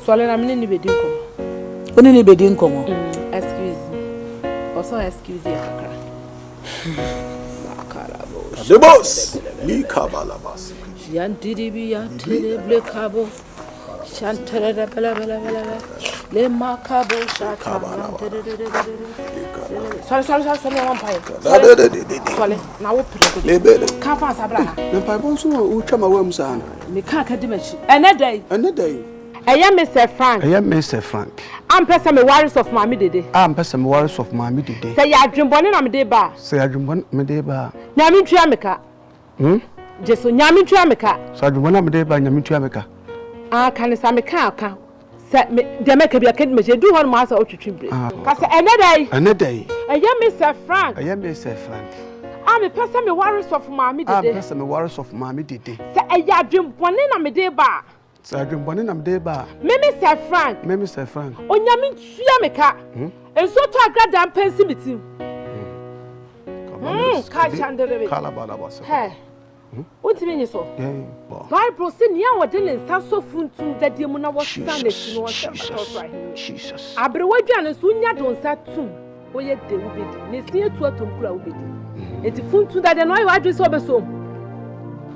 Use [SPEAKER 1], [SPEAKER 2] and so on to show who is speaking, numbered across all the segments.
[SPEAKER 1] Swallow na mini be dinko.
[SPEAKER 2] Oni ni be dinko mo.
[SPEAKER 1] Excuse me. Also excuse you kakra.
[SPEAKER 3] The boss. Li kabala bas.
[SPEAKER 1] Yan didibi ya terrible cabo. Chantere de bela. Le macabo shata. Sorry, one pie. Sorry, now we put it.
[SPEAKER 3] Lebele.
[SPEAKER 1] Can't pass a blah.
[SPEAKER 3] The pipe also who chama worms on.
[SPEAKER 1] Me can't diminish. Another day. I am Mr. Frank.
[SPEAKER 3] I am Mr. Frank.
[SPEAKER 1] I'm person me worries of Mammy Dede.
[SPEAKER 3] I'm person worries of Mammy Dede.
[SPEAKER 1] Say ya dream bonnet am de bar.
[SPEAKER 3] Say I dream one me de bar.
[SPEAKER 1] Nyami Triamica. Just Nyami Triamica.
[SPEAKER 3] So I dream one de bar Nyami Triamica.
[SPEAKER 1] Ah, can I say me can't. Set me the make be a kid me do one master out to trimble. Cause another day. I am Mr. Frank.
[SPEAKER 3] I am Mr. Frank.
[SPEAKER 1] I'm a person me worries of Mammy Dede.
[SPEAKER 3] I'm person me worries of Mammy Dede.
[SPEAKER 1] Say ya dream bonnet am de bar.
[SPEAKER 3] So I dream bonnet am de bar.
[SPEAKER 1] Mr. Frank.
[SPEAKER 3] Mr. Frank.
[SPEAKER 1] O Nyami Triamica. And so to a grand pensimity. Catch under the
[SPEAKER 3] Calabalabas.
[SPEAKER 1] Hey. What do you mean so? Bible said, "Yeah, what didn't stand so soon that the Mona was standing."
[SPEAKER 3] Jesus.
[SPEAKER 1] I bring what you and soon you don't start soon. Oh, yet they will be. Next year to a tomb will be. It's a fun to that and I address over so.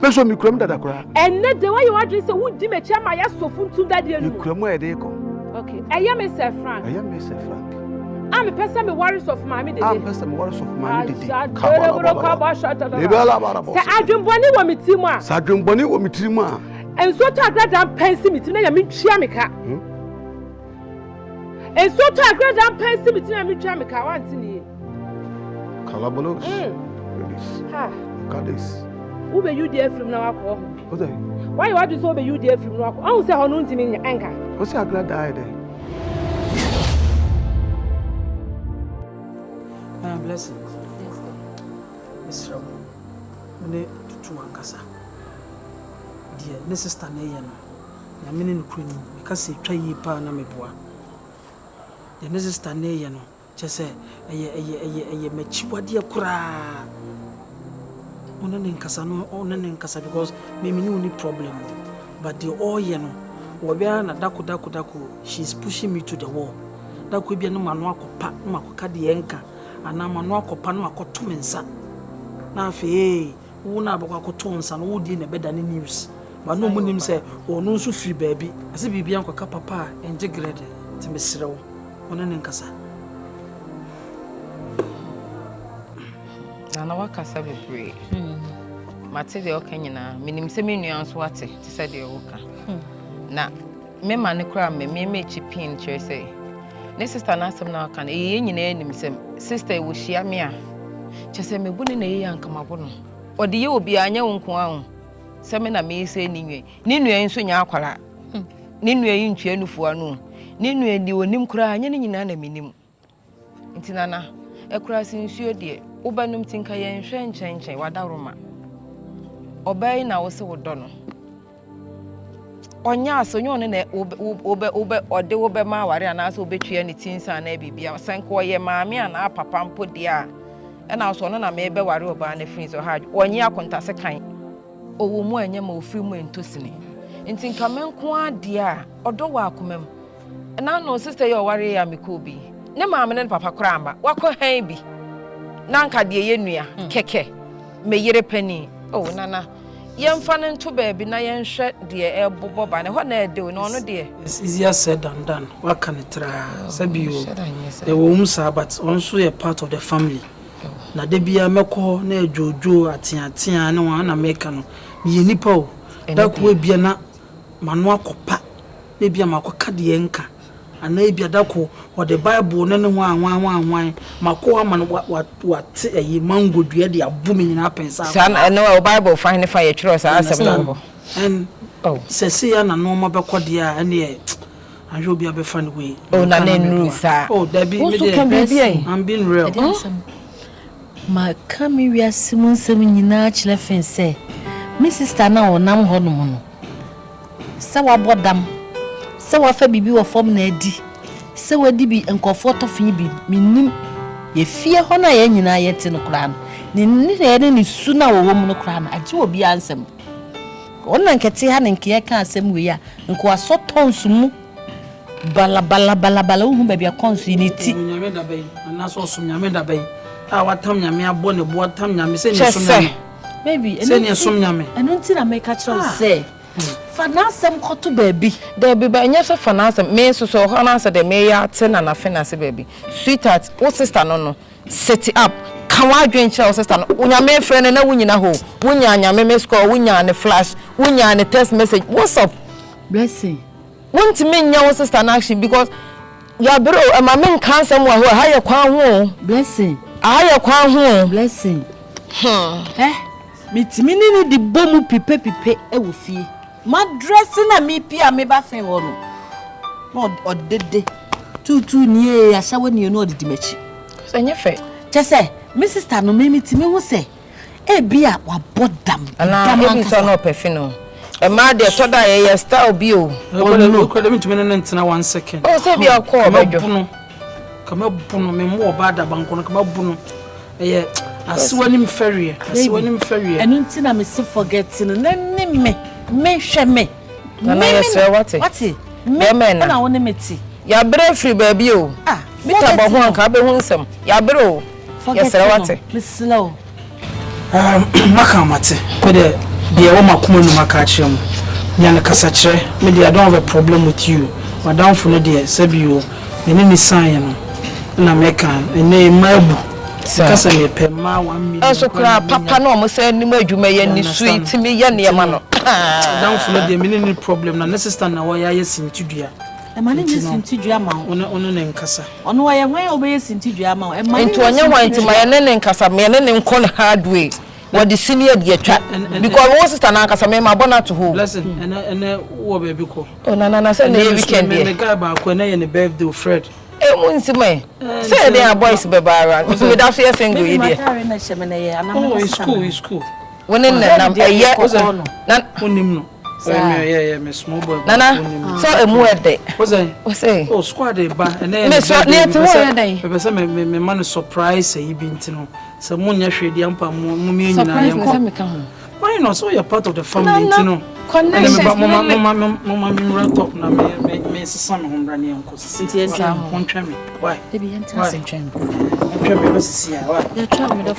[SPEAKER 3] Person me cram that cry.
[SPEAKER 1] And let the way you address a wood dimmer my ass so fun to that you
[SPEAKER 3] cram where they go.
[SPEAKER 1] Okay, I am Mr. Frank.
[SPEAKER 3] I am Mr. Frank.
[SPEAKER 1] I'm a person me worries of Mammy Dede.
[SPEAKER 3] I'm person worries of Mammy Dede.
[SPEAKER 1] Say I dream bonny wa mitima.
[SPEAKER 3] Say I dream bonny wa mitima.
[SPEAKER 1] And so to a grand pensi mitima ya mi chiamika. And so to a grand pensi mitima mi chiamika want ni.
[SPEAKER 3] Calabalos.
[SPEAKER 1] Ha.
[SPEAKER 3] Cadis.
[SPEAKER 1] Who be you there from now ako?
[SPEAKER 3] Why
[SPEAKER 1] you want to so be you there from now ako? I say hono ntimi nya enka.
[SPEAKER 3] What's your glad die there?
[SPEAKER 2] Blessings.
[SPEAKER 1] Yes,
[SPEAKER 2] Miss Rob. Mene tutu ankasa. Dear, ne sister na ye no. Ya mene no kunu, because e twa yi pa na meboa. The ne sister na ye no, che se eye machiwade kura. Ona ne nkasa because me ni only problem. But the all ye no, obia na dako, she's pushing me to the wall. Dako bia no manu akopa, no makoka de enka. Ana manu akopa no akoto mensa. Na afi wo na abakwa akoto nsa no wo di na beda ne news. Ba no mu nim se ono nso free baabi. Ase bibia nkoka papa enje grade ti mesrew. Ona ne nkasa.
[SPEAKER 4] Na wakasa bebre. Mate de okanyina minim se menua nso ate ti se de woka. Na me ma ne kra me chipin chere say ne sister na asem na aka na ye nyina enim sem sister wo hia me a chese me buni na ye yankamabo no ode ye obi anya wonko ahụ se me na me se ni nua nso nya akwara ni nua yi ntwe anufu anu ni nua di onim kra anya ne nyina na menim ntinana ekura sinsuo de wobanum tinka ye nhwe nchen wadaroma obai na wo se wodo no onya asonyo ne obe ode obe ma ware anaso obetwia ne tinsa na bibia sanko ye maame ana papa mpo dia na so no na mebe ware oba na frin so ha onye akontase kan owo mu anya ma ofri mu entosini nti nka menko ade a odo wa akomam na no sister ye ware ya mikobi ne maame ne papa kramba wakọ han bi na nka de ye nua keke me yere pani oh nana yemfa ne nto baabi na yenhwe de ebobo ba ne ho na ede no no de
[SPEAKER 2] it's easier said than done. What can it try? Sabi o the womsa but also a part of the family. Na de bia mekọ na ejojo atiatia ne wan na meka no ye nipa o da ko bia na manu akopa na bia makoka de enka ana bia da ko o the bible ne ne ho anwan mako ama wat ayi mango dua de abumi nyina pensa
[SPEAKER 4] sa no o bible find the fire chiro sa asem
[SPEAKER 2] and sese ya na no ma bekọ de a ene anjo bia be fan we
[SPEAKER 4] oh na ne nru sa
[SPEAKER 2] oh da bi me
[SPEAKER 4] de
[SPEAKER 2] I'm being real
[SPEAKER 5] ma kami wi asimun sem nyina chile fense mi sister na onam honom no se wa bodam se wa fa bibi wo fom na adi se wa di bi enkofo tofin bi minim ye fie ho na ye nyina ye te no kra no ni ne su na wo mu no kra no agi obi ansem onna nkete ha ne nke ye ka asem we ya nko asotonsu mu bala uhu baby a consuinity.
[SPEAKER 2] Nyame da bay, and that's also Nyame da bay. Our tam Nyame abone bo tam Nyame say
[SPEAKER 5] baby,
[SPEAKER 2] send some Nyame.
[SPEAKER 5] And until I make a choice say. Fanasem koto baby.
[SPEAKER 4] There be by yes of fanasem, me so answer the mayor 10 and a finance baby. Sweetheart, what sister no set it up. Can I drink your sister? Unya me friend and a winning a hole. Wunya me score, Wunya and a flash, Wunya and a text message. What's up?
[SPEAKER 5] Blessing.
[SPEAKER 4] Want to mean your sister action because your bro and my men can't someone who hire Kwan.
[SPEAKER 5] Blessing.
[SPEAKER 4] I hire Kwan.
[SPEAKER 5] Blessing. Meet me the bomb pipe e will see. My dressing a me pia me ba fe wono. Not or Dede. Too near as I when you know the dimechi.
[SPEAKER 4] So you fair.
[SPEAKER 5] Just say, Mrs. Tano me will say, eh, be a bodam.
[SPEAKER 4] And I so no perfino. A mad dear toda a style bio.
[SPEAKER 2] Oh, could me to me 1 second.
[SPEAKER 4] Oh, say be a call.
[SPEAKER 2] Come up, Puno, me more bad about come up, Puno. Eh, I see when him ferry. I see when him ferry.
[SPEAKER 5] And until I'm so forgetting, and then me shame me.
[SPEAKER 4] What's it? Me man, I want to meet you. You're brave free baby. Ah, me about one cabin winsome. You're bro. Yes, sir.
[SPEAKER 5] Miss Slow.
[SPEAKER 2] Makamate, but the woman come no makachim. Yana Casache, maybe I don't have a problem with you. Madame for dear, Sabio, the name is Sion, and American, a name Mabu. Cassay, Pema 1 million.
[SPEAKER 4] Also, Papa no, must say, you may any sweet to me, Yanni, man.
[SPEAKER 2] Down for the minimum problem, and necessary now. Why I sing to dear.
[SPEAKER 5] The money is in Tijama,
[SPEAKER 2] on an Casa.
[SPEAKER 5] On why I went away in Tijama, and my
[SPEAKER 4] into a young one to my and Casa, my name call hard way. What the senior dear trap, because was it an Ancasa, my bonnet to who?
[SPEAKER 2] Lesson and war baby call.
[SPEAKER 4] Oh, Nana, send the weekend,
[SPEAKER 2] the guy back when I and the birthday Fred.
[SPEAKER 4] Eh, won't see me. Say they are boys, Barbara, without fear saying,
[SPEAKER 2] oh, it's cool.
[SPEAKER 4] When in the year was on,
[SPEAKER 2] none. Yeah, Miss Small Boy.
[SPEAKER 4] Nana, so a more day. Was I? Say, oh, squad a bar, and then Miss What near to one day. My man is surprised, he been to know. Someone yesterday, the Ampa Mummy, why not? So you're part of the family, you know. Mamma, right up now, Miss Sam, running Uncle Cynthia, one trammy. Why? They be interesting. I'm to see how you're trying me.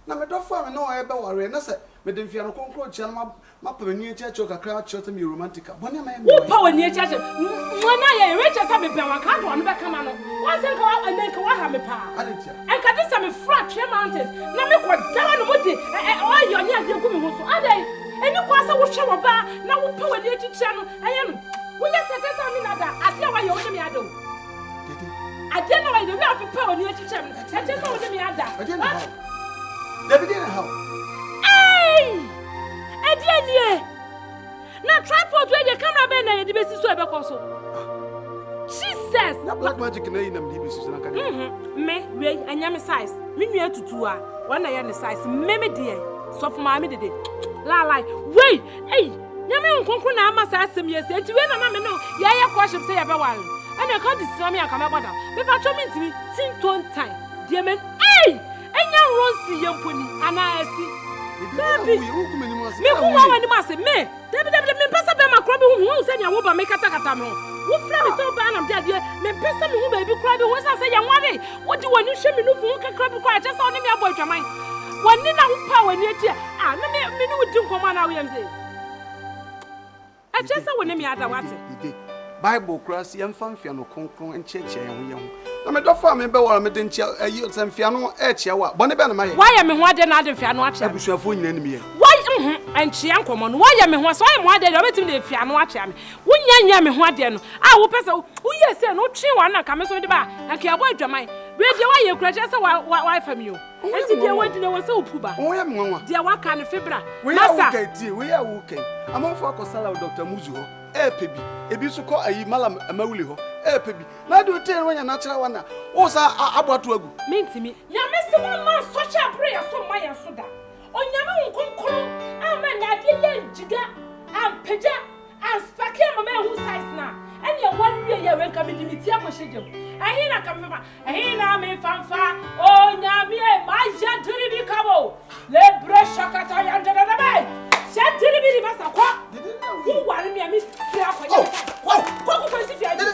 [SPEAKER 3] Na me do fa me no e be ware na se me de mfia no konkro chia na ma pa ni chia cho kakra chia to me romantica boni ma
[SPEAKER 1] wo pa wani chia che mo na ye we chia sa me pe wa ka do no be kama no wa se ka wa nden ka wa ha me pa en ka de sa me fra tre mountains na me ko dawa no modi o yo ni ade ku me ho so adai eni kwa sa wo hwe wo ba na wo pa wani chia no eye no wo ye se te sa mi na da ade wa ye wo de me ado ade na wa de me afa wani chia no e te sa wo de me ada
[SPEAKER 3] David how?
[SPEAKER 1] Hey! Edianie! Na tripod where the camera be na ye di besi so e be koso. Jesus!
[SPEAKER 3] Na black magic na yi na me besi so na ka.
[SPEAKER 1] Me we anya me size. Me nua tutu a, wa na ye ne size. Me de so for ma me Dede. La lai. Wait! Hey! Nyame nkonkro na ama sa asem yesi. Enti we na me no ye ye worship say ye be wale. Ana ka disram ya ka me boda. Me pa cho me ntimi tin ton time. Dear men, hey! Enya Rosie yamponi anaasi baby me ku wa wani ma se me Dede me pesa be makro bi hu se nya wo ba me kata me wo fra me so ba na de me pesa me hu ba bi kra bi wo sa se ya nware wo di wani hwe me no fu kakra bi kwa je sa oni me abo adwaman wani na wo pa wani ati ah me no di nkoma na wo yam se a je sa woni me ada wate
[SPEAKER 3] Bible cross yam fan fia no konkron encheche ye ho na me do fa me be wora me de nchia ayi sem fia no e chia wa bone be na ma ye
[SPEAKER 1] why me ho ade na ade fia no a chia
[SPEAKER 3] abusuafo nyina ni me ye
[SPEAKER 1] why enchia nkomo no why me ho so why mo ade do betim de fia no a chia me wunya me ho ade no a wo pese wo ye se no twi wa na ka me so de ba na ka abo adwaman we de why ye kura che se why fam you enti dia wadi na wose opuba
[SPEAKER 3] wo ya mwanwa
[SPEAKER 1] dia waka ne febra
[SPEAKER 3] we ya wukati we ya wukai amonfo akosala Dr. Muzu ho epebi ebi so ko ayi malam amawuli ho epebi na do ten wanya na kira wana wo sa abwato agu
[SPEAKER 1] mentimi nyame se mo ma social prayer so ma ya so da onyame nkonkoro ama na de ye njiga ampeja aspake mama ehu size na ene ye wanwe ye wenka me limiti akohyejem ahi na kamfema ahi na me fanfa onyame e ma ya diri bi kabo le bresha kata ya ndada da bai se diri bi basa kwa wu wari mi ami fi akoye kwa kwa si fi aji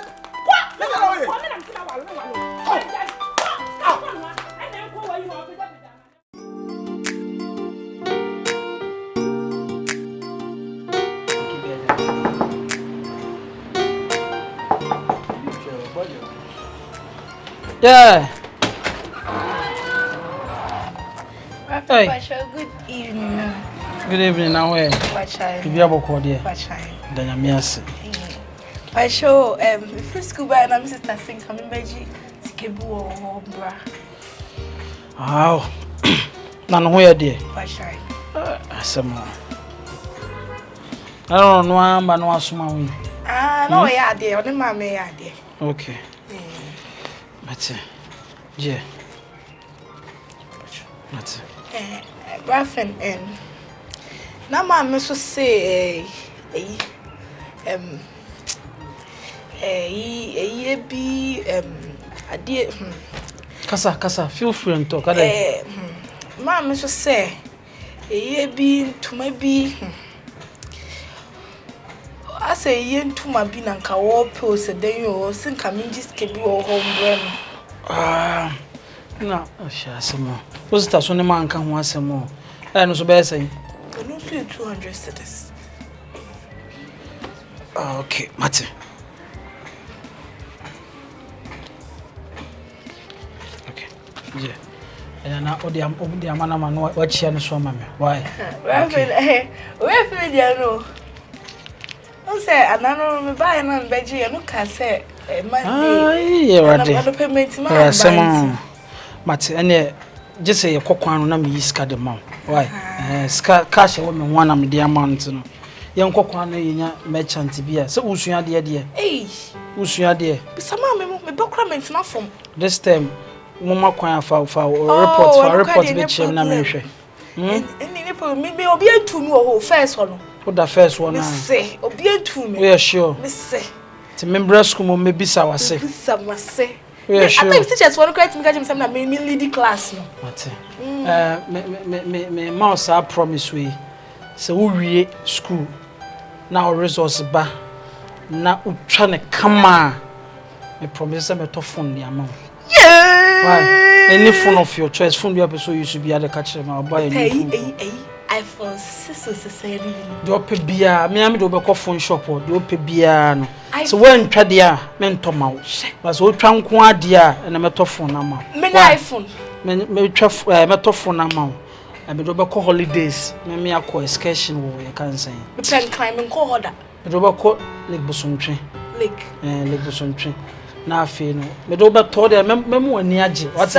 [SPEAKER 1] kwa me na msina walo kwa ene kwa wa yi wa bida
[SPEAKER 2] Yeah. Hey.
[SPEAKER 6] Good evening.
[SPEAKER 2] Good evening. Now where?
[SPEAKER 6] Bachai.
[SPEAKER 2] You have a call there.
[SPEAKER 6] Bachai.
[SPEAKER 2] Danyamias.
[SPEAKER 6] Basho, first school by and sister sing coming beji sikebu or bra.
[SPEAKER 2] Wow. Nan where there?
[SPEAKER 6] Bachai.
[SPEAKER 2] Some. I don't know, but no assume.
[SPEAKER 6] No, yeah, dear. Only my me, yeah, dear.
[SPEAKER 2] Okay. That's it. Yeah. That's it.
[SPEAKER 6] Braffen and now my miss will say be a dear
[SPEAKER 2] Kasa, feel free and talk.
[SPEAKER 6] My miss will say a be to my be. I say yen to my bin and kawo pills a day or sing coming just keep your home
[SPEAKER 2] no, share some more. Was that when a man can want some more? I know so bad saying.
[SPEAKER 6] I don't feel 200 cities.
[SPEAKER 2] Okay, Mate. Okay, yeah. And now, the man, what she and so, mammy. Why?
[SPEAKER 6] Where feel you know? I say, I don't know, buy and veggie, and look, I say,
[SPEAKER 2] some but and just say a coquan, no, me scat the mouth. Why? Cash a woman, one of the amount. Young coquan, merchant to be a so who's your dear? Eh, who's your dear?
[SPEAKER 6] Some mamma, my bookraments not from
[SPEAKER 2] this time. Mama kwanya for report be chem na menhwe.
[SPEAKER 6] Me obi antu me o first one.
[SPEAKER 2] What the first one na?
[SPEAKER 6] Say obi antu me.
[SPEAKER 2] We are sure.
[SPEAKER 6] Me say.
[SPEAKER 2] Ti member school mo mebisa wase.
[SPEAKER 6] Bisa wase.
[SPEAKER 2] We are sure.
[SPEAKER 6] I think teachers want to create me catch me na me lead class no.
[SPEAKER 2] What? Me mouse I promise we. So we wie school. Na resource ba. Na utwa ne kama. Me promise me to phone the amount.
[SPEAKER 6] Yeah.
[SPEAKER 2] Why? Any phone of your choice, phone you episode you should be at the catch them. I'll buy a new phone.
[SPEAKER 6] iPhone 6 saying.
[SPEAKER 2] Do pe bia, me am do be call phone shop or do pe bia no. So when twa dia, men to ma. But so twa nko adia na me to phone na ma.
[SPEAKER 6] Me na iPhone.
[SPEAKER 2] Me twa me to phone na ma. I be do be call holidays. Me akọ excursion wo you can say.
[SPEAKER 6] Me plan climbing call order.
[SPEAKER 2] Me do be call Lake Bosontwe.
[SPEAKER 6] Lake.
[SPEAKER 2] Lake Bosontwe. Na afi no me do be to there memu ani age what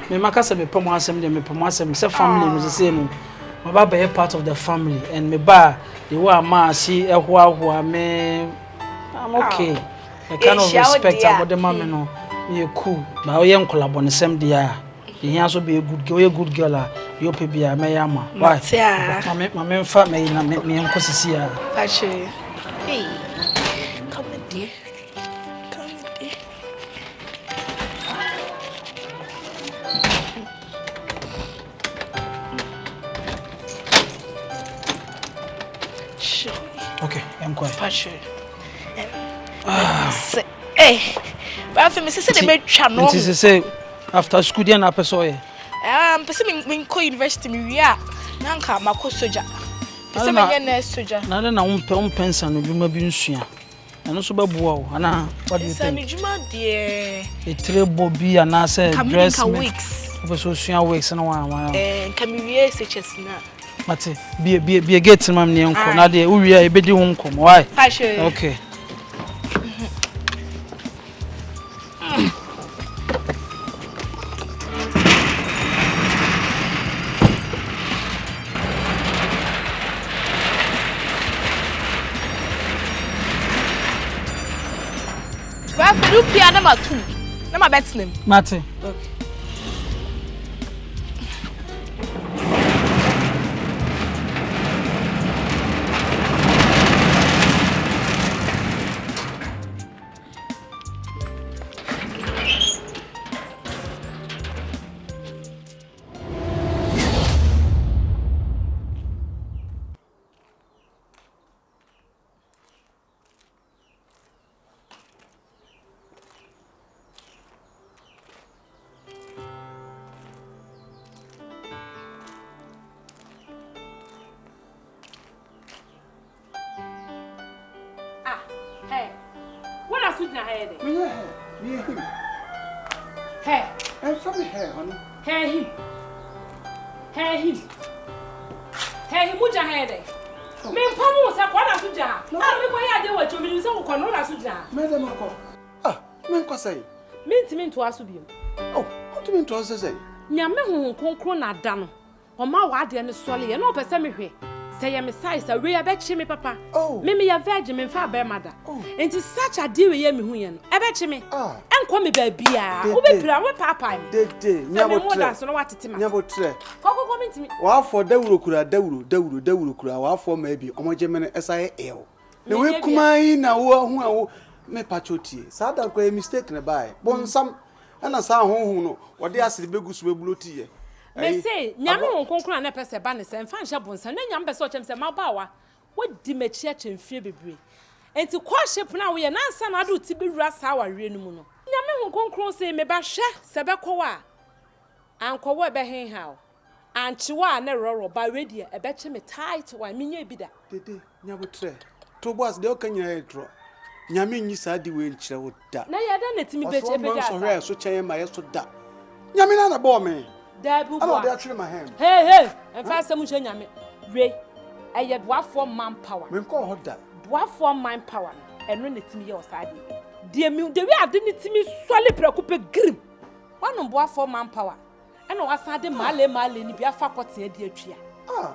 [SPEAKER 2] me makasa me pom asem de me pom asem se family no se no my baba is part of the family and me ba the way ma see ehwa me I'm okay I kind of respect about the mama no me cool but we en collab on same dia the here so be a good girl you pe bia me yama why mama fa me na me enkosisi a
[SPEAKER 6] actually hey come dear.
[SPEAKER 2] Okay, I'm quite.
[SPEAKER 6] Hey, but for me, say they make channel.
[SPEAKER 2] This is say after school, then up so eh.
[SPEAKER 6] Person me go university me we are. Nanka mako soja. Person me nurse soja.
[SPEAKER 2] Na na pensa no dwuma bi nsua. Eno so babuwa o ana what do you think?
[SPEAKER 6] Say dwuma de.
[SPEAKER 2] E trebo bi ana say dress me.
[SPEAKER 6] Weeks.
[SPEAKER 2] Obeso sua weeks na wa.
[SPEAKER 6] Kamiwie SHS na.
[SPEAKER 2] Mate be get mam ne enko na de uwie e bedi ho nkom why okay
[SPEAKER 6] you pia number 2. Number bet name.
[SPEAKER 2] Mate.
[SPEAKER 6] Okay.
[SPEAKER 1] To asubio.
[SPEAKER 3] Oh, what do you mean to us say?
[SPEAKER 1] Nyame hu konkro na da no. Oma wa ade ne sole ye no pese me hwe. Say ye me size we abechi me papa.
[SPEAKER 3] Oh.
[SPEAKER 1] Me ya virgin me fa be mada. Enti such a deal ye me hu ye no. Ebechi me. Enko me ba bia. Wo be pira we papa me.
[SPEAKER 3] Dede, nyabo tre.
[SPEAKER 1] So no watete ma.
[SPEAKER 3] Nyabo tre.
[SPEAKER 1] Kokoko me ntimi.
[SPEAKER 3] Wa for dawuro kura wa for ma bi omoje me esaye eo. Ne we kuma yi na wo hu awo me pachotie. Sa da ko mistake ne bai. Bonsam ana sa honhun no wo de asiri begusu bebulotie ye.
[SPEAKER 1] Me say nyame won konkro na pese ba ne se mfa nhye bonsa na nyame pese o chem se mabawa wo di mechi a chemfie bebre enti kwaship na wo ye na ansa na ado ti bewura sa awarie no mu no nyame won konkro se me ba hwe se be kowa ankowo be hen ha anchiwa na roro ba ready e be che me tight wa menye bi da
[SPEAKER 3] Dede nyabo tre to boss de o kanya etro nyame nyi sa di we nkyere wo da
[SPEAKER 1] na ye da na timi be che be da
[SPEAKER 3] so hwe so chen ma ye so da nyame na bo me
[SPEAKER 1] Dabu
[SPEAKER 3] I'm not there my hand.
[SPEAKER 1] Hey, and fast some nyame. Re, I for manpower.
[SPEAKER 3] Me call her that.
[SPEAKER 1] For manpower. And run it to me your side. Dear me, the way I didn't see me solid preoccupy grim. One on for manpower. And I was had male in the faculty, dear tree.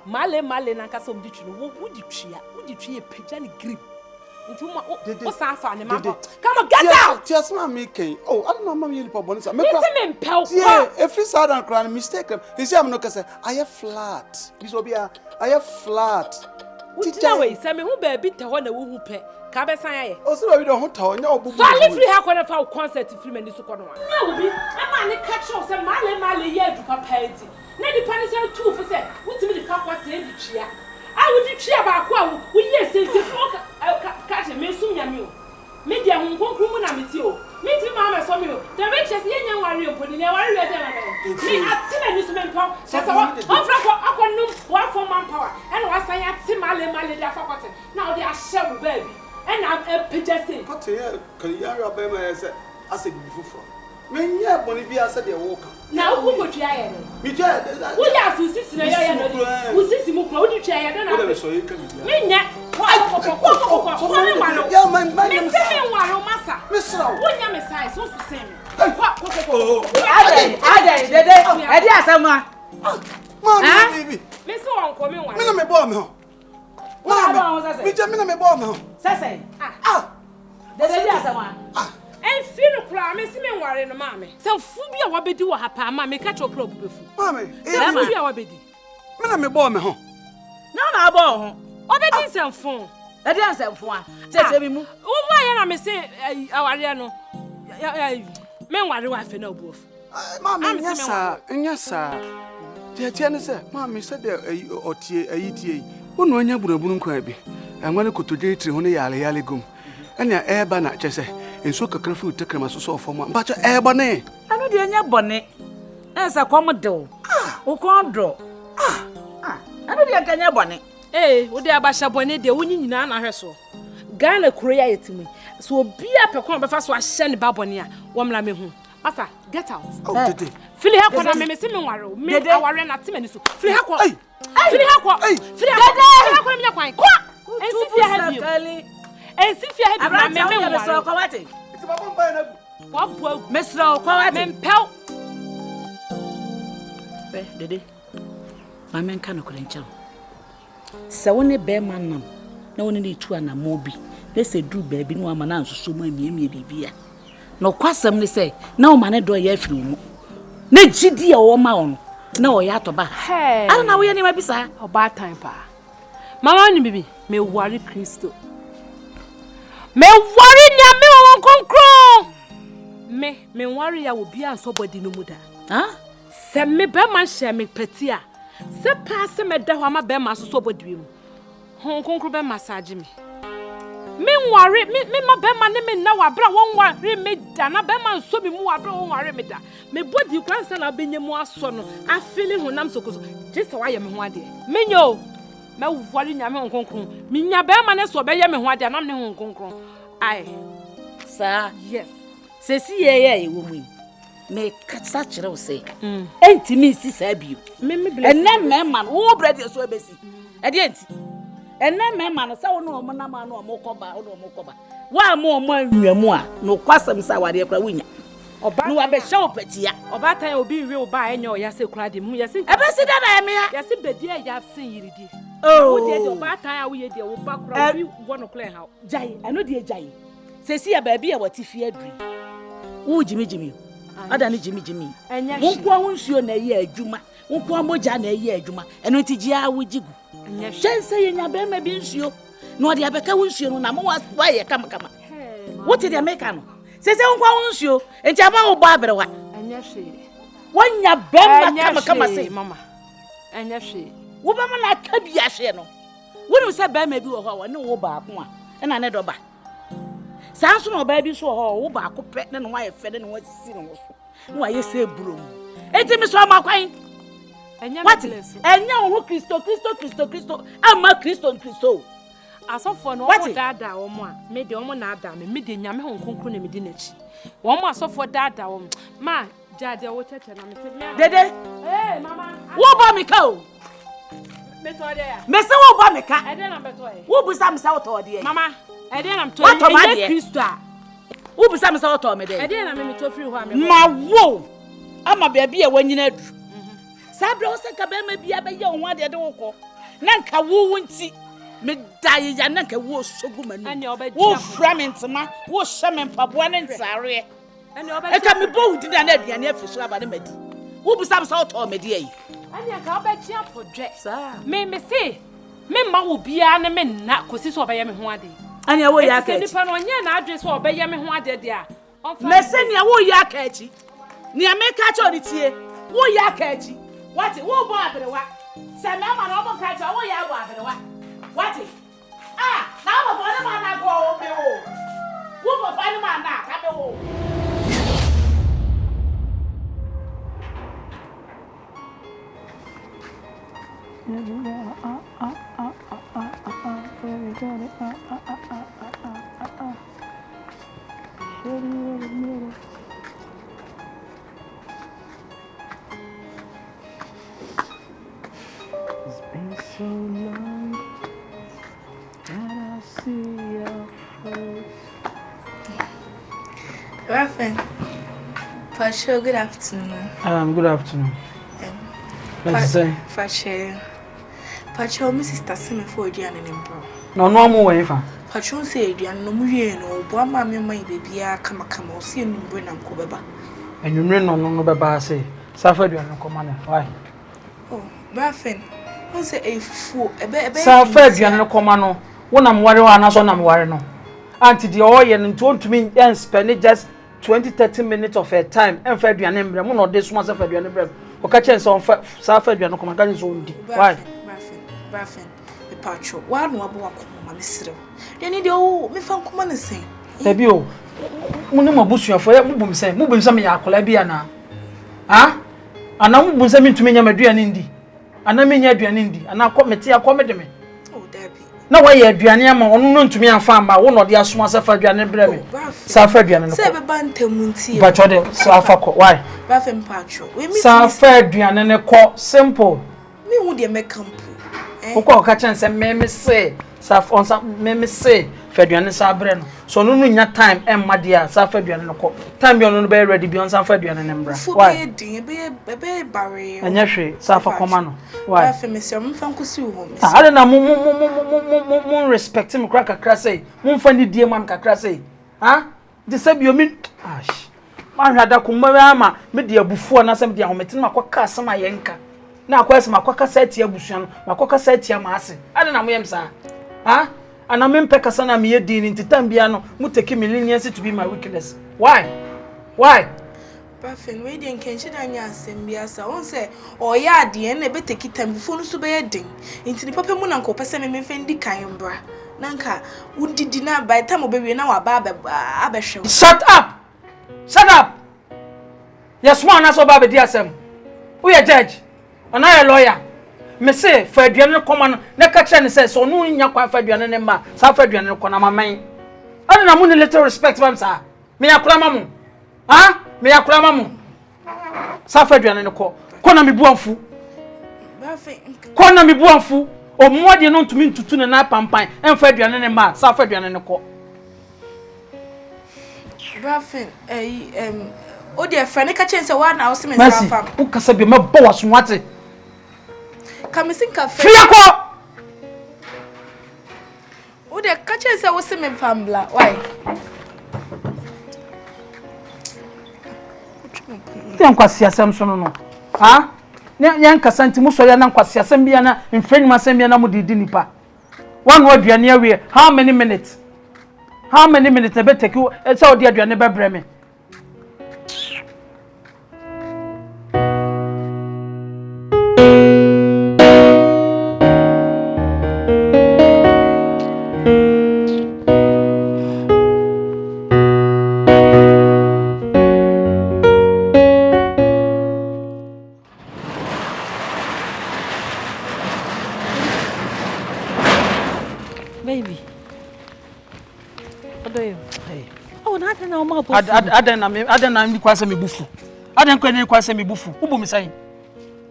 [SPEAKER 1] Male and Castle ditch. Would you tree a pigeon grim? Into my come on, get out!
[SPEAKER 3] Just my making. Oh, I don't know, Mammy, you bonus. I'm if you sat and crying mistake. He said, I'm not going to say, I have flat. This will be I have flat.
[SPEAKER 1] Way, Sammy, who bear bit to one who pay. Cabesai.
[SPEAKER 3] Also, we don't tell no.
[SPEAKER 1] So I live have one of our concert to film in this corner. No, be a man catch off some male yet to papa. Lady Panisel too for said, what's the papa say the chair? I would cheer about we yes, catch a mesum yamu. Media won't go room with you. Meet him, Mamma, some you. The richest young warrior put in a warrior. Me at Timon, Pop, says one for manpower, and was I at Timale, my lady, forgotten. Now they are shell baby, and I'm a pigeon. What a can you have I said before? Men, yeah, Bonivia said they walk. Now, who would you have? We just who sits in a who sits in a crowded chair. I don't know. So you can mean that. And feel cry, Miss me worry no mammy. So Fubia what be do her pa, mammy catch your club before. Mammy, Fubia what be do. Mammy born me home. No, born. Obedi sem fun. E dey sem fun a. Say me mu. Wo ma ya na me say Awarie no. Me nware wa fe na obuof.
[SPEAKER 3] Mama nya sa. Tie ne say, mama say de otie ayitie. Wo no anya buraburu nkwan bi. Enwale kotoje tiri ho ne yale gum. Enya eba na che say enso kakra fu tekrema so so ofo ma. Mpa cho eba ne.
[SPEAKER 5] Anu de anya bone. Ensa kwom de wo. Wo kon do. Anu de anya bone.
[SPEAKER 1] Wo de abasha bone de wonyi nyina na hweso. Ghana Korea yetimi. So obi apekon befa so ahye ne babone a womla me hu. Masa, get out.
[SPEAKER 3] Oh, Dede.
[SPEAKER 1] Fili ha na me se me nware. Me Awarie na temani so. Fili ha kwa. Fili ha kwa. Fili ha kwa me kwan. Kwa. Ensi fia ha bi. Ensi fia ha bi na me nware.
[SPEAKER 5] So kwa wate.
[SPEAKER 3] Iti baba mpa na gu.
[SPEAKER 1] Kwa bu.
[SPEAKER 5] Mesro kwa wate.
[SPEAKER 1] Mempel.
[SPEAKER 5] Dede. Ma men kan ko rencha. Se woni be manam. Na woni ne tu ana mobi. Na se dru baabi no ama na nsoso mu amiemie bibia.
[SPEAKER 7] no kwasam ni say na o ma ne do ya afiri mu na gidi e wo ma wo na o ya to ba ara na wo ye ni ma bisa
[SPEAKER 1] oba time pa mama ni bibi me worry Kristo me worry nya me won konkro me worry ya obi anso body no muda se me be man share me peti a se pass me da ho ama be ma so body mu hon konkro be massage me worry me ma be ma ne me na wa bra won worry me da na be ma so me mu wa bra won worry me da me body kwansa na benyemu aso no afili honam sokoso just wa ye me ho ade me nyo me worry nya me honkonkron me nya be ma ne so be ye me ho ade na me honkonkron ai
[SPEAKER 7] sa
[SPEAKER 1] yes
[SPEAKER 7] se si ye wo mu me katsa kire wo se enti mi si sa bio
[SPEAKER 1] me bless
[SPEAKER 7] enne me ma wo bredi so ebesi e de enti enne me ma no sa wo no mo na ma no mo koba wo no mo koba wa mo mo anwamu a no kwasam sa wade kra wunya oba no abe hye opatia
[SPEAKER 1] oba tan obi nwe oba enye oya se kra de mu yesi
[SPEAKER 7] ebesi da na me ya
[SPEAKER 1] yesi bedi e ya sin yiridi
[SPEAKER 7] oh
[SPEAKER 1] wo de oba tan a wo ye de wo ba kra obi wo no kla ha
[SPEAKER 7] jai eno de jai se si ya ba bi e wati fi aduri wo jimi ada ni jimi wonko ho nsuo na ye adwuma wonko moja na ye adwuma eno ti gia wo jigu chense ye nya be ma bi nsuo no de abeka wo nsuo no na mo wa ye kama what did America no se wonko ho nsuo enti aba wo ba abrewa
[SPEAKER 1] anya hwe
[SPEAKER 7] wonya be ma kama se
[SPEAKER 1] mama anya hwe
[SPEAKER 7] wo ba ma na ka bi ahwe no wonu se be ma bi wo ho ne wo ba ko a na ne do ba sanso no ba bi so ho wo ba ko pe ne no wa ye fe ne no wa sisi no so no wa ye se buro enti mi so ma kwan
[SPEAKER 1] enya
[SPEAKER 7] what enya wo Kristo ama Kristo
[SPEAKER 1] asofo no wo dada wo mo a me de wo mo na ada me de nyame ho nkonkro na me di nachi wo mo asofo dada wo ma jade wo cheche na me se me
[SPEAKER 7] Dede
[SPEAKER 1] mama
[SPEAKER 7] wo ba me ka o
[SPEAKER 1] me to de ya
[SPEAKER 7] me se wo ba me ka
[SPEAKER 1] e de na me to e
[SPEAKER 7] wo bu sam sa wo to de
[SPEAKER 1] mama e de na me to
[SPEAKER 7] e
[SPEAKER 1] Kristo a
[SPEAKER 7] wo bu sam sa wo to me de
[SPEAKER 1] e de na me to free ho am
[SPEAKER 7] ma wo ama ba bia wanyina adu sabra wo se ka ba ma bia ba ye wo ade de wo ko na nka wo wonti me dai ya na nka wo sogu manu wo framintma wo hyeme mpaboa ne nsare e ka me bo wudi na aduane afiso aba ne madi wo bu sam sa wo to me de yi
[SPEAKER 1] anya ka obachi apodwe me se me ma wo bia ne me na kosi so obeye me ho ade
[SPEAKER 7] anya wo ya ka
[SPEAKER 1] echi nipa no nya na adwe so obeye me ho ade de a
[SPEAKER 7] me se ne wo ya ka echi ne ameka cha oni tie wo ya ka echi wati wo bo abrewa se me ma no bo ka cha wo ya bo abrewa wati na bo bo ne ma na go wo me wo bo pa ne ma na ka me wo
[SPEAKER 2] It's been so long that I see your face.
[SPEAKER 6] Rafen, Pacho, good afternoon.
[SPEAKER 2] Good afternoon. Let's say.
[SPEAKER 6] Pacho, my sister sent me for a Diana and bro.
[SPEAKER 2] No more way, fa.
[SPEAKER 6] Pacho said, Diana, no more, one mammy, my baby, come, or see him bring them Cobaba.
[SPEAKER 2] And you ran on no baba say, suffered you no commander. Why?
[SPEAKER 6] Oh, Rafen, who say a fool, a baby.
[SPEAKER 2] Suffered you no commando. When I'm worried, I'm worried. No. Auntie the oil and told to me and spend it just 20-30 minutes of her time and fed your name. One of this one's a fed your name. Or catch us on suffered you no commander. Why?
[SPEAKER 6] Rafen, the Pacho, one more walk, my mister. Then you do me found command say.
[SPEAKER 2] Baby, oh, Munimo Bush, your for moving say, moving some Yacolabia. Ah? And now will send me to me, I'm a dear Indy. And I mean, you're an Indy, and I'll come to comedy me.
[SPEAKER 6] Oh, Debbie.
[SPEAKER 2] No way, you're Diana, unknown to me and found by one of the Asuma suffered you and Bremen. Suffered you and
[SPEAKER 6] Seven Bantamunti.
[SPEAKER 2] But you're suffer. Why?
[SPEAKER 6] Rafen Pacho, we miss
[SPEAKER 2] suffered you and a court simple.
[SPEAKER 6] Me would you make camp?
[SPEAKER 2] Who call catch and say, Mammy say, Saf on some Mammy say, Fedian Sabren. So no your time, and my dear, suffered you and a court. Time you're not ready beyond some Fedian and Embra. Why?
[SPEAKER 6] Be barrier.
[SPEAKER 2] And yes, suffer command. Why?
[SPEAKER 6] I
[SPEAKER 2] don't know, respect him, crack a crassy. Won't find the dear man crassy. Huh? de se bi o mi ash ma hwada ko mba ama me de abufu na sem de ahomete na makoka asem ayenka na akwese makoka sati abusua no makoka sati amaase ade na moyem sa ha ana me mpe kasa na me yedi ni ntitambia no muteki millennials to be my weakness why
[SPEAKER 6] Perfect. We didn't catch it on your symbiasa. On say, or ya, dear, never take it time before so be a ding. Into the papa moon uncle, person me fendi kayambra. Nanka, would did dinner by time of baby now a abasho.
[SPEAKER 2] Shut up! Yes, one as Baba dear Sam. We a judge, and I a lawyer. Me say, Fredrian common, Nakachen says, so no in your Fredrian and Emma, South Fredrian and Conama main. I don't know little respect, sir. Me a clamamu. Ah? Me a clamamu. South Fredrian and the call. Kona mi buanfu. Kona mi buanfu. O more than known to me to tune and up pampai, and Fredrian and Emma, South Fredrian and the call.
[SPEAKER 6] Raffin, oh dear friend, catch a one house in my farm.
[SPEAKER 2] Who can say be my boss? What it?
[SPEAKER 6] Come think of
[SPEAKER 2] Fiako!
[SPEAKER 6] Oh dear, catch us a was in family. Why?
[SPEAKER 2] Then kwasi asem so no. Ha? Yan kasanti muso ya nan kwasi asem bia na mfreni masem bia na mudidi nipa. One word aduane awie. How many minutes? How many minutes e be take you? E say odi aduane be bre me. Aden mi kwase me bufu. Aden ko ni kwase me bufu. Ubu mi sai.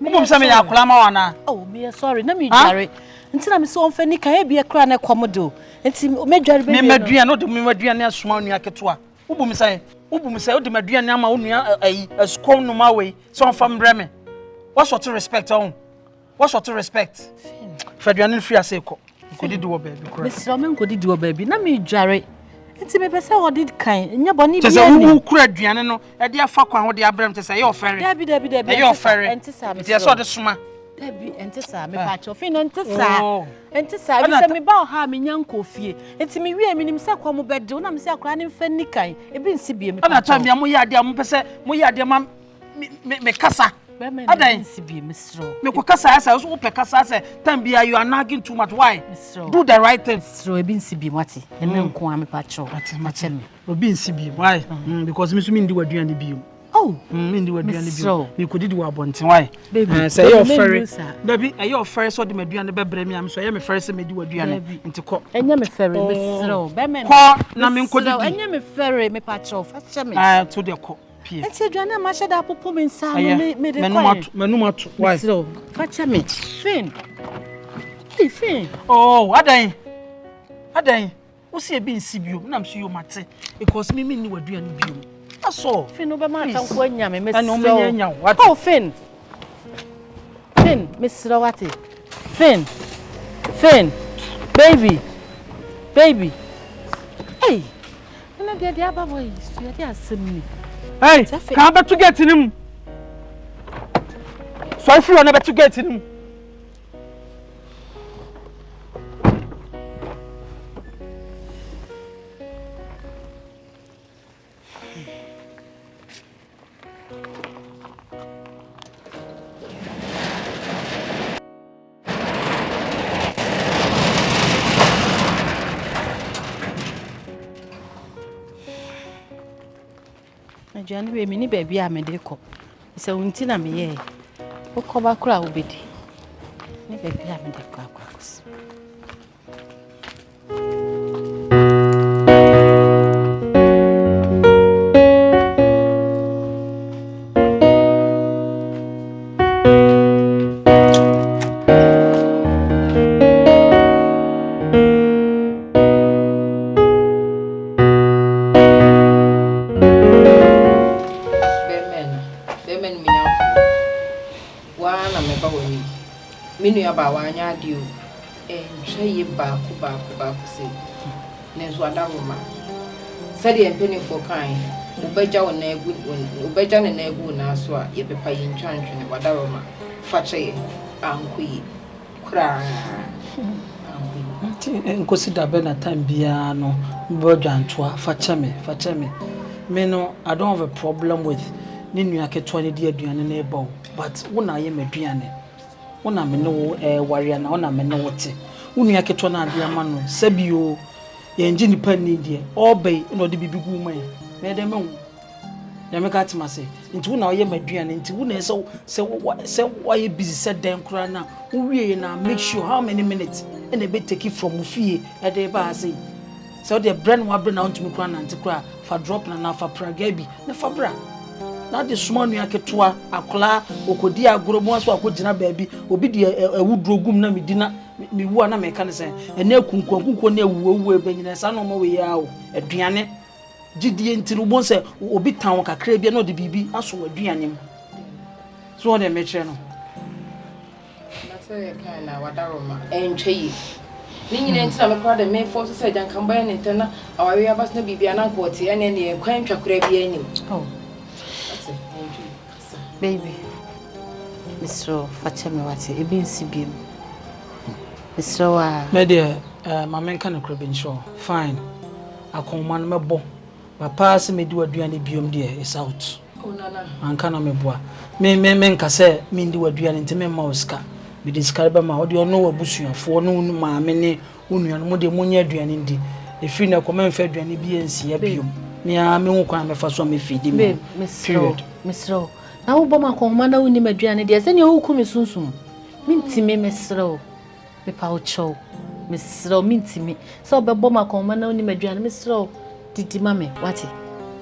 [SPEAKER 2] Ubu mi sai me ya kula ma wana.
[SPEAKER 5] Oh, me sorry. Na me jare. Nti na me so onfa ni kan e bia kra na komodo. Nti medware be.
[SPEAKER 2] Me madua no de me madua ne asoma nua ketoa. Ubu mi sai. O de madua ne ama onua ayi askom no ma we. So onfa mbre me. What sort of respect on? What sort of respect? Faduane free aseko. Ko didi wo baby kra.
[SPEAKER 5] Me so me ko didi wo baby. Na me dware. Nti me pese ho did kan nya boni bia.
[SPEAKER 2] Tese wo kura aduane no e de afa kwan ho de abrem tese ye ofere.
[SPEAKER 5] Dabi.
[SPEAKER 2] Ye ofere.
[SPEAKER 5] Enti sa me.
[SPEAKER 2] Tese so de soma.
[SPEAKER 5] Dabi enti sa me pa cho fin enti sa. Enti sa bi se me ba ha me nyanko fie. Enti me wie me nim se kwa mo bede na me se akra ne mfa ni kan. E bi nsi bia me pa.
[SPEAKER 2] Ana ta me mo ye ade am pese mo ye ade ma me kasa.
[SPEAKER 5] Adan nsi bia me sro.
[SPEAKER 2] Me ko kasa asa so pe kasa asa time bia you are nagging too much why? Do the right thing.
[SPEAKER 5] Sro e bi nsi bia mati. E me nko am pa cho. Mache me.
[SPEAKER 2] Obi nsi bia why? Because me so me ndi waduane bia.
[SPEAKER 5] Oh,
[SPEAKER 2] me ndi waduane bia. Me ko didi wa bonten why? Say you offer. Baby, are you offer so de maduane be brɛ me am so ye me fere se me di waduane nti ko.
[SPEAKER 5] Enya me fere me sro. Be me.
[SPEAKER 2] Ko na me nko didi.
[SPEAKER 5] Enya me fere me pa cho. Fache me.
[SPEAKER 2] To de ko.
[SPEAKER 5] Enti aduane ma hye da popo me nsa no me de kwa.
[SPEAKER 2] Menumatu why?
[SPEAKER 5] Sro. Fache me. Fin. Hey, fin.
[SPEAKER 2] Oh, adan. Wo se e bi nsi bio na me so yo mate because me ni waduane bio. That's all.
[SPEAKER 5] Fin obe ma tan ko anya me sro.
[SPEAKER 2] And o me nya what?
[SPEAKER 5] Oh, Fin. Fin, me sro wate. Fin. Baby. Hey. Na de aba boy, you dey asem.
[SPEAKER 2] Hey, can I to get in him? So if you are never to get in him.
[SPEAKER 5] Aduane we me ni baby a me de kɔ. Se wonti na me ye. Wo kɔ ba kura wo bedi. Ni baby a me de kɔ akɔkɔs.
[SPEAKER 4] Minu ba wanya dio nhwe ye ba ku se ne so adawoma said the penny for kind. Ubeja on egu, Ubeja and egu naswa, Yepepa in chantry, Wadaroma, Fache, Anqui, Cra.
[SPEAKER 2] Consider better time piano, Awarie Fachame. Me no, I don't have a problem with Ninu ake 20 dear Duane neighbor, but when I am a Duane, when I'm no warrior, when I'm no what. When you ake 20 dear man, Sebio, engine penny dear, or bay, no the big woman, Madame. Yameka timase nti wona oye maduane nti wona say why you busy said dem kura na we na make sure how many minutes and be take it from fie e dey ba say so the brand wa bre na ntumi kura na nti kura fa drop na fa praga bi na fa bra na de suma nua ketoa akola okodi agoro mo aso akogina ba bi obi de ewudro gum na medina mi wu na me ka ne say ene kunkunkunko na ewuwu e banyina sa no mo we ya o aduane Gidi ntinu bon se obi tan kakra bia na odi bibi aso aduane mu so on the metre no
[SPEAKER 4] na say kan na Wadaroma entwe yi ni nyina ntina me kwa de me force say jan kan bayan ntena Awarie abas na bibia na ko tie ene ne kwan twakra bia anim
[SPEAKER 5] oh
[SPEAKER 4] that's it
[SPEAKER 5] baby Mr. Fachame wati ebi nsibiem Mr. wa
[SPEAKER 2] me de mamen kan kra ben sure fine akoma no mebo papa se me di waduane biom de is out
[SPEAKER 4] oh nana
[SPEAKER 2] anka na meboa me nka se me ndi waduane ntime ma oska me describe ma odi ono wabusuafo no maame ne onua no mo de monya aduane ndi efi na koma mfa aduane bi ensi ya biom me a me hu kwa me fa so me fidi me
[SPEAKER 5] Mr. na wo boma ko ma na woni maduane de se ne wo ku me sunsum mintime Mr. me pa o chow Mr. mintime so be boma ko ma na woni maduane Mr. Didi mame wati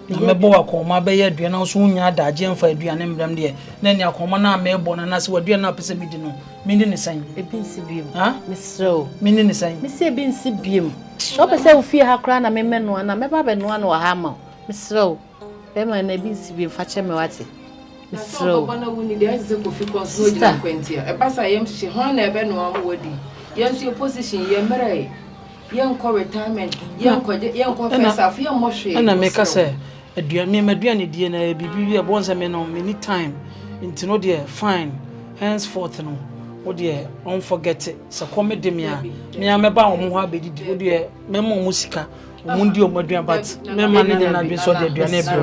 [SPEAKER 2] me bo akoma be ya aduane so nya adaje mfa aduane mbram de na ni akoma na me bo na se waduane na pese mi di no mi ni ne san
[SPEAKER 5] ebi nsibiem
[SPEAKER 2] ha
[SPEAKER 5] Mr.
[SPEAKER 2] mi ni ne san
[SPEAKER 5] mi se ebi nsibiem so pese wo fie ha kra na me meno na me ba be no na wa ha ma Mr. be ma na ebi nsibiem fa che me wati
[SPEAKER 4] Mr. Bana woni de aze ko fi konso di kwantia e basa yem hye ho na ebe no am wodi yem si opposition yem mere Yanko retirement, yanko first half, yan moshe.
[SPEAKER 2] And I make us say, a duane die na bibi bonza me no many time. Into no dear fine. Henceforth no. O dear, don't forget it. So come de me a me ba o mo ha bedi o dear memo musika. Mundi o maduan but me man na bi so de duane bro.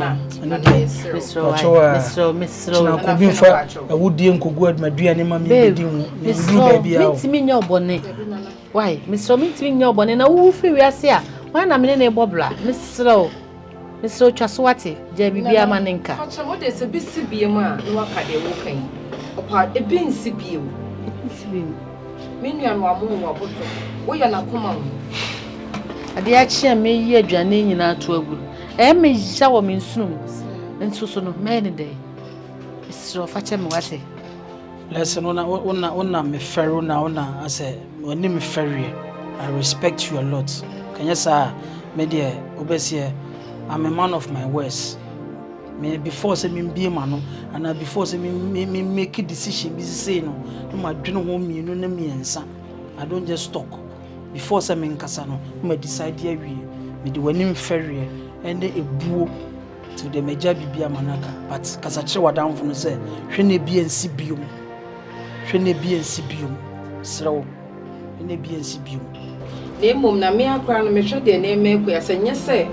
[SPEAKER 2] Mr. na ko bi fa awudie nkogu maduane ma me bedi mu.
[SPEAKER 5] Mr. Mitimi nya obone. Why Mr. Mitimi nya obone na wo free wiase a wan na me na ebobla Mr. Chaswati je bibia manenka
[SPEAKER 4] acha mo de se bisibie mu a no waka de wo kan opa ebi nsibie me nua no amo wo aboto wo ya na koma mo
[SPEAKER 5] ade a chia me yi aduane nyina to agu me ja wo me nsum nso so no me ne de Mr. Fachame wate
[SPEAKER 2] listen ona me ferro na ona ase oni me ferry I respect you a lot kanya sa me de obesie I'm a man of my words me before say me be man and before say me make a decision be say no ma dwene ho mienu na miensa I don't just talk before say me nkasa no ma decide ya wie me de wani me ferry and ebuo to the meja bibia manaka but kasa kire wadanfo no say hwe na bi ensi biom srawo ne bi ensi biom
[SPEAKER 4] ne mom na me akra no me hwe de na me ekua se nye se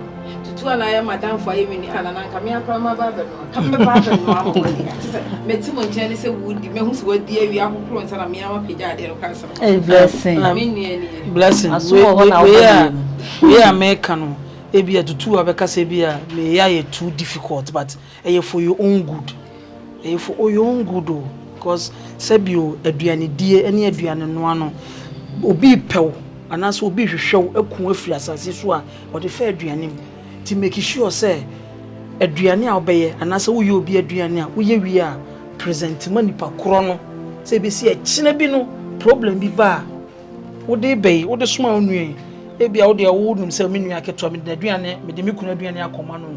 [SPEAKER 4] tutu ana ya madam for yemi ni ana na nka me akra ma ba be no ka me ba be no amo me ti mo nche ne se wudi me hu se wadi awi akokro nsa na me ama pija de no kansa
[SPEAKER 5] blessing
[SPEAKER 2] blessing we are make no ebia tutu abeka se bia me ya ye too difficult but for your own good for your own good because sebio aduane die ene aduane no ano obi pew anaso obi hwehwew ekun afiri asase so a o de fa aduane mu ti make sure say aduane a obeye anaso wo ye obi aduane a wo ye wi a present manipa kro no se be si ekine bi no problem bi ba wo de bey wo de soma onue ebia wo de wo num se menu aketo me de aduane me de me kunu aduane akoma no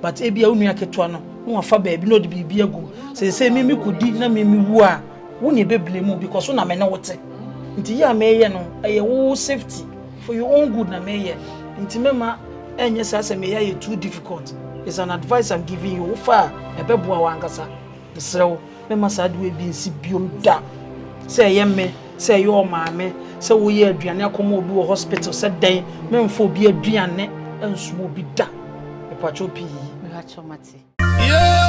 [SPEAKER 2] but ebia wo nu aketo no no afa ba bi no de bibia gu se me kudi na me wu a wo ne beble mu because wo na me na wote nti ya me ye no eye wo safety for your own good na me ye nti mema And yes, I say me too difficult. It's an advice I'm giving you. Far a bebwa wangasa. So me must do be sibium da. Say yemme, say your mammy, so we are Diana come over hospital said day, men for be a Diane and small be da. A pachopi.
[SPEAKER 5] Mati.